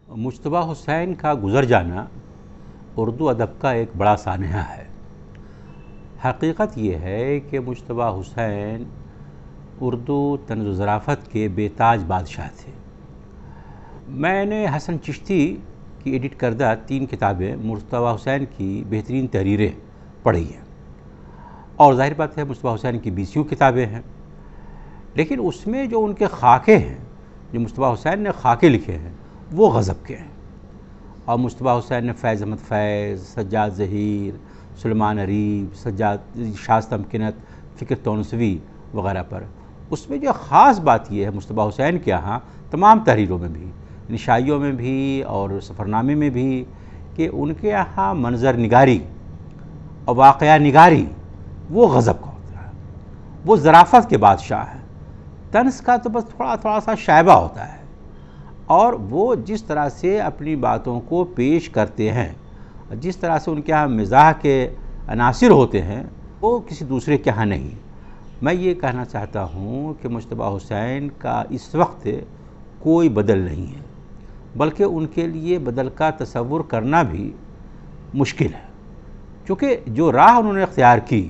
مجتبیٰ حسین کا گزر جانا اردو ادب کا ایک بڑا سانحہ ہے۔ حقیقت یہ ہے کہ مجتبیٰ حسین اردو طنز و ظرافت کے بے تاج بادشاہ تھے۔ میں نے حسن چشتی کی ایڈٹ کردہ 3 کتابیں مجتبیٰ حسین کی بہترین تحریریں پڑھی ہیں، اور ظاہر بات ہے مجتبیٰ حسین کی 20 کتابیں ہیں، لیکن اس میں جو ان کے خاکے ہیں، جو مجتبیٰ حسین نے خاکے لکھے ہیں، وہ غضب کے ہیں۔ اور مجتبیٰ حسین نے فیض احمد فیض، سجاد ظہیر، سلیمان اریب، شائستہ مکنت، فکر تونسوی وغیرہ پر اس میں جو خاص بات یہ ہے مجتبیٰ حسین کے یہاں تمام تحریروں میں بھی، نشائیوں میں بھی اور سفرنامے میں بھی، کہ ان کے یہاں منظر نگاری اور واقعہ نگاری وہ غضب کا ہوتا ہے، وہ ظرافت کے بادشاہ ہیں۔ طنز کا تو بس تھوڑا سا شائبہ ہوتا ہے، اور وہ جس طرح سے اپنی باتوں کو پیش کرتے ہیں، جس طرح سے ان کے ہاں مزاح کے عناصر ہوتے ہیں، وہ کسی دوسرے کے ہاں نہیں۔ میں یہ کہنا چاہتا ہوں کہ مجتبیٰ حسین کا اس وقت کوئی بدل نہیں ہے، بلکہ ان کے لیے بدل کا تصور کرنا بھی مشکل ہے، چونکہ جو راہ انہوں نے اختیار کی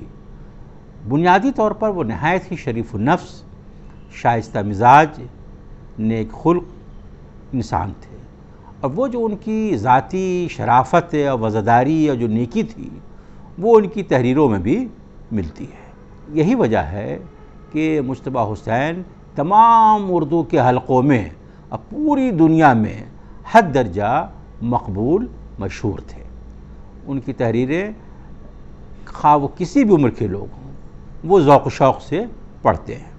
بنیادی طور پر وہ نہایت ہی شریف النفس، شائستہ مزاج، نیک خلق انسان تھے، اور وہ جو ان کی ذاتی شرافت اور وزاداری اور جو نیکی تھی وہ ان کی تحریروں میں بھی ملتی ہے۔ یہی وجہ ہے کہ مجتبیٰ حسین تمام اردو کے حلقوں میں اور پوری دنیا میں حد درجہ مقبول مشہور تھے۔ ان کی تحریریں خواہ وہ کسی بھی عمر کے لوگ ہوں، وہ ذوق و شوق سے پڑھتے ہیں،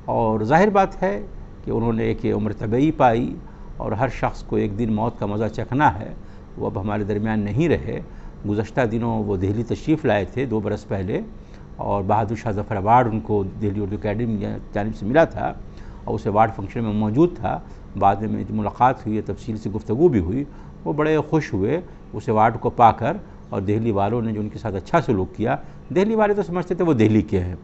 اور ظاہر بات ہے کہ انہوں نے ایک عمر طبعی پائی، اور ہر شخص کو ایک دن موت کا مزہ چکھنا ہے۔ وہ اب ہمارے درمیان نہیں رہے۔ گزشتہ دنوں وہ دہلی تشریف لائے تھے 2 برس پہلے، اور بہادر شاہ ظفر ایوارڈ ان کو دہلی اردو اکیڈمی جانب سے ملا تھا، اور اس ایوارڈ فنکشن میں موجود تھا۔ بعد میں ملاقات ہوئی، تفصیل سے گفتگو بھی ہوئی، وہ بڑے خوش ہوئے اس ایوارڈ کو پا کر، اور دہلی والوں نے جو ان کے ساتھ اچھا سلوک کیا۔ دہلی والے تو سمجھتے تھے وہ دہلی کے ہیں،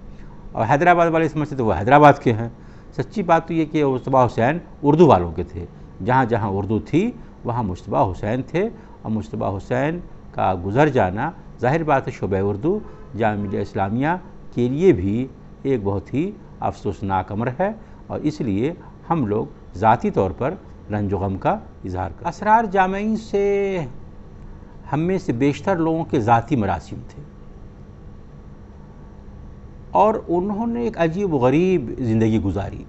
اور حیدرآباد والے سمجھتے تھے وہ حیدرآباد کے ہیں۔ سچی بات تو یہ کہ مجتبیٰ حسین اردو والوں کے تھے، جہاں جہاں اردو تھی وہاں مجتبیٰ حسین تھے، اور مجتبیٰ حسین کا گزر جانا ظاہر بات ہے شعبہ اردو جامعہ ملیہ اسلامیہ کے لیے بھی ایک بہت ہی افسوسناک امر ہے، اور اس لیے ہم لوگ ذاتی طور پر رنج و غم کا اظہار کرتے ہیں۔ اسرار جامعین سے ہم میں سے بیشتر لوگوں کے ذاتی مراسم تھے، اور انہوں نے ایک عجیب و غریب زندگی گزاری۔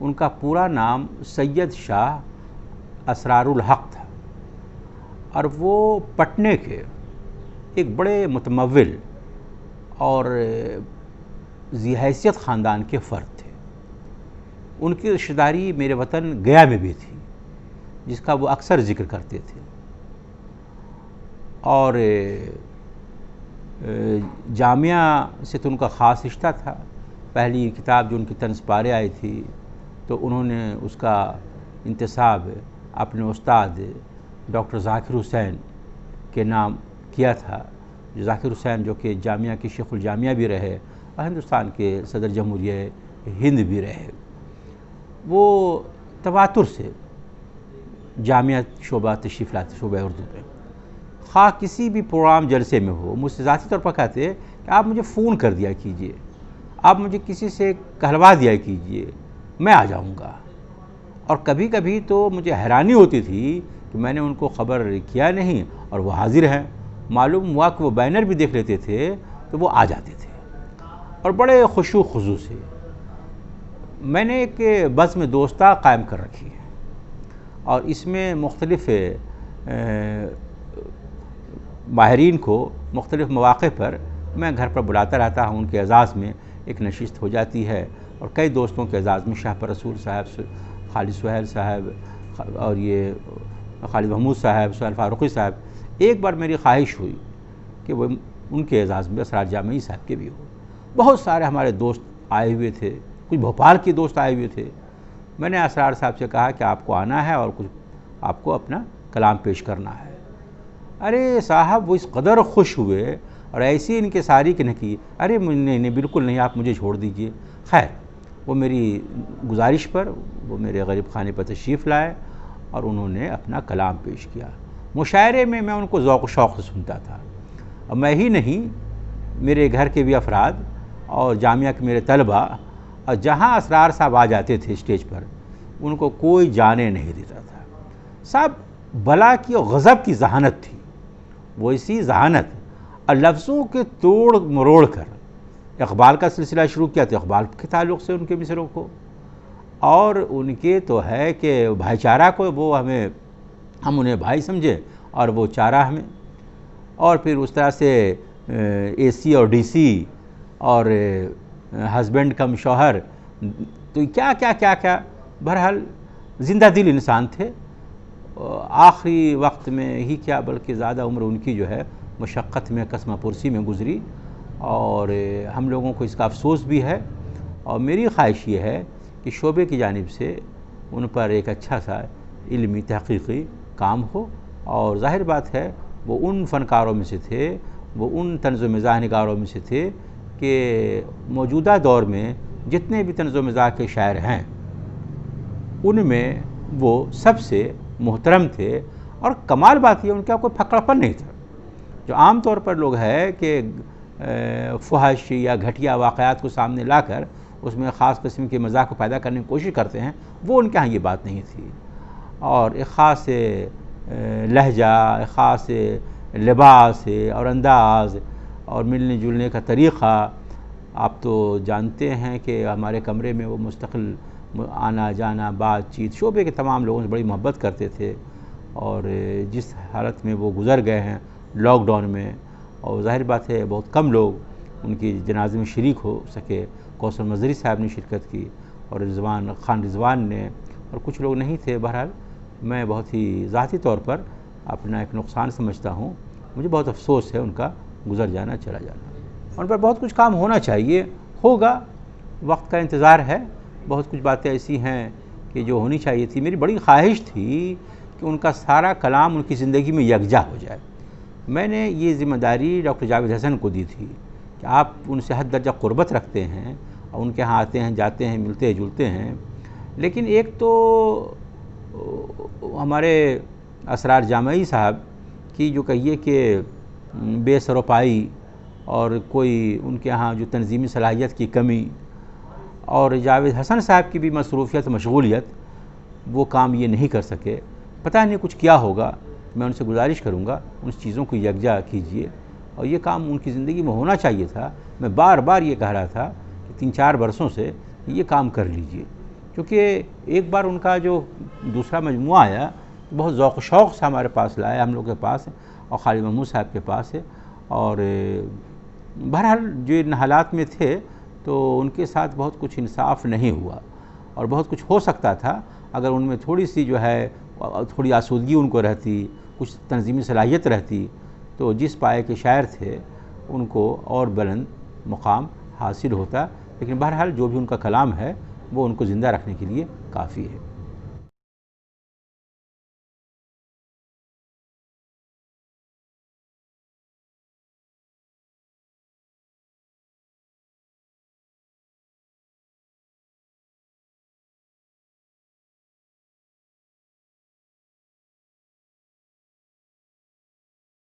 ان کا پورا نام سید شاہ اسرار الحق تھا، اور وہ پٹنے کے ایک بڑے متمول اور ذی حیثیت خاندان کے فرد تھے۔ ان کی رشتہ داری میرے وطن گیا میں بھی تھی، جس کا وہ اکثر ذکر کرتے تھے، اور جامعہ سے تو ان کا خاص رشتہ تھا۔ پہلی کتاب جو ان کی طنز پارے آئی تھی تو انہوں نے اس کا انتساب اپنے استاد ڈاکٹر ذاکر حسین کے نام کیا تھا۔ ذاکر حسین جو کہ جامعہ کے شیخ الجامعہ بھی رہے اور ہندوستان کے صدر جمہوریہ ہند بھی رہے۔ وہ تواتر سے جامعہ شعبہ تشریف لاتے، شعبہ اردو میں، خواہ کسی بھی پروگرام جلسے میں ہو، مجھ سے ذاتی طور پر کہتے کہ آپ مجھے فون کر دیا کیجئے، آپ مجھے کسی سے کہلوا دیا کیجئے، میں آ جاؤں گا۔ اور کبھی کبھی تو مجھے حیرانی ہوتی تھی کہ میں نے ان کو خبر کیا نہیں اور وہ حاضر ہیں۔ معلوم ہوا کہ وہ بینر بھی دیکھ لیتے تھے تو وہ آ جاتے تھے، اور بڑے خشوع و خضوع سے۔ میں نے ایک بزم دوستہ قائم کر رکھی ہے، اور اس میں مختلف ماہرین کو مختلف مواقع پر میں گھر پر بلاتا رہتا ہوں۔ ان کے اعزاز میں ایک نشست ہو جاتی ہے، اور کئی دوستوں کے اعزاز میں شاہ پر رسول صاحب، خالد سہیل صاحب، اور یہ خالد محمود صاحب، سہیل فاروقی صاحب، ایک بار میری خواہش ہوئی کہ وہ ان کے اعزاز میں اسرار جامعی صاحب کے بھی ہو۔ بہت سارے ہمارے دوست آئے ہوئے تھے، کچھ بھوپال کے دوست آئے ہوئے تھے۔ میں نے اسرار صاحب سے کہا کہ آپ کو آنا ہے اور کچھ آپ کو اپنا کلام پیش کرنا ہے۔ ارے صاحب وہ اس قدر خوش ہوئے اور ایسی ان کے ساری کہ نہیں، ارے نہیں بالکل نہیں، آپ مجھے چھوڑ دیجئے۔ خیر وہ میری گزارش پر وہ میرے غریب خانے پر تشریف لائے، اور انہوں نے اپنا کلام پیش کیا۔ مشاعرے میں ان کو ذوق و شوق سے سنتا تھا، اور میں ہی نہیں، میرے گھر کے بھی افراد اور جامعہ کے میرے طلباء، اور جہاں اسرار صاحب آ جاتے تھے اسٹیج پر ان کو کوئی جانے نہیں دیتا تھا۔ صاحب بلا کی اور غضب کی ذہانت تھی، وہ اسی ذہانت اور لفظوں کے توڑ مروڑ کر اقبال کا سلسلہ شروع کیا تو اقبال کے تعلق سے ان کے مصروں کو، اور ان کے تو ہے کہ بھائی چارہ کو وہ ہم انہیں بھائی سمجھے اور وہ چارہ ہمیں، اور پھر اس طرح سے اے سی اور ڈی سی اور ہسبینڈ کم شوہر، تو کیا کیا کیا کیا بہرحال زندہ دل انسان تھے۔ آخری وقت میں ہی کیا بلکہ زیادہ عمر ان کی جو ہے مشقت میں، قسمہ پرسی میں گزری، اور ہم لوگوں کو اس کا افسوس بھی ہے، اور میری خواہش یہ ہے کہ شعبے کی جانب سے ان پر ایک اچھا سا علمی تحقیقی کام ہو، اور ظاہر بات ہے وہ ان فنکاروں میں سے تھے، وہ ان طنز و مزاح نگاروں میں سے تھے کہ موجودہ دور میں جتنے بھی طنز و مزاح کے شاعر ہیں ان میں وہ سب سے محترم تھے، اور کمال بات یہ ان کا کوئی پھکڑپن نہیں تھا۔ جو عام طور پر لوگ ہے کہ فحش یا گھٹیا واقعات کو سامنے لا کر اس میں خاص قسم کے مزاح کو پیدا کرنے کی کوشش کرتے ہیں، وہ ان کے ہاں یہ بات نہیں تھی، اور ایک خاص لہجہ، ایک خاص لباس اور انداز اور ملنے جلنے کا طریقہ۔ آپ تو جانتے ہیں کہ ہمارے کمرے میں وہ مستقل آنا جانا، بات چیت، شعبے کے تمام لوگوں سے بڑی محبت کرتے تھے، اور جس حالت میں وہ گزر گئے ہیں لاک ڈاؤن میں، اور ظاہر بات ہے بہت کم لوگ ان کی جنازے میں شریک ہو سکے۔ کوثر مظہری صاحب نے شرکت کی، اور خان رضوان نے، اور کچھ لوگ نہیں تھے۔ بہرحال میں بہت ہی ذاتی طور پر اپنا ایک نقصان سمجھتا ہوں، مجھے بہت افسوس ہے ان کا گزر جانا، چلا جانا۔ ان پر بہت کچھ کام ہونا چاہیے، ہوگا، وقت کا انتظار ہے۔ بہت کچھ باتیں ایسی ہیں کہ جو ہونی چاہیے تھی۔ میری بڑی خواہش تھی کہ ان کا سارا کلام ان کی زندگی میں یکجا ہو جائے۔ میں نے یہ ذمہ داری ڈاکٹر جاوید حسن کو دی تھی کہ آپ ان سے حد درجہ قربت رکھتے ہیں، اور ان کے ہاں آتے ہیں، جاتے ہیں، ملتے جلتے ہیں، لیکن ایک تو ہمارے اسرار جامعی صاحب کی جو کہیے کہ بے سروپائی، اور کوئی ان کے ہاں جو تنظیمی صلاحیت کی کمی، اور جاوید حسن صاحب کی بھی مصروفیت مشغولیت، وہ کام یہ نہیں کر سکے۔ پتہ نہیں کچھ کیا ہوگا، میں ان سے گزارش کروں گا ان چیزوں کو یکجا کیجئے، اور یہ کام ان کی زندگی میں ہونا چاہیے تھا۔ میں بار بار یہ کہہ رہا تھا کہ 3-4 برسوں سے یہ کام کر لیجئے، کیونکہ ایک بار ان کا جو دوسرا مجموعہ آیا بہت ذوق و شوق سے ہمارے پاس لایا، ہم لوگ کے پاس اور خالد محمود صاحب کے پاس ہے، اور بہرحال جو ان حالات میں تھے تو ان کے ساتھ بہت کچھ انصاف نہیں ہوا، اور بہت کچھ ہو سکتا تھا اگر ان میں تھوڑی سی جو ہے تھوڑی آسودگی ان کو رہتی، کچھ تنظیمی صلاحیت رہتی، تو جس پائے کے شاعر تھے ان کو اور بلند مقام حاصل ہوتا۔ لیکن بہرحال جو بھی ان کا کلام ہے وہ ان کو زندہ رکھنے کے لیے کافی ہے۔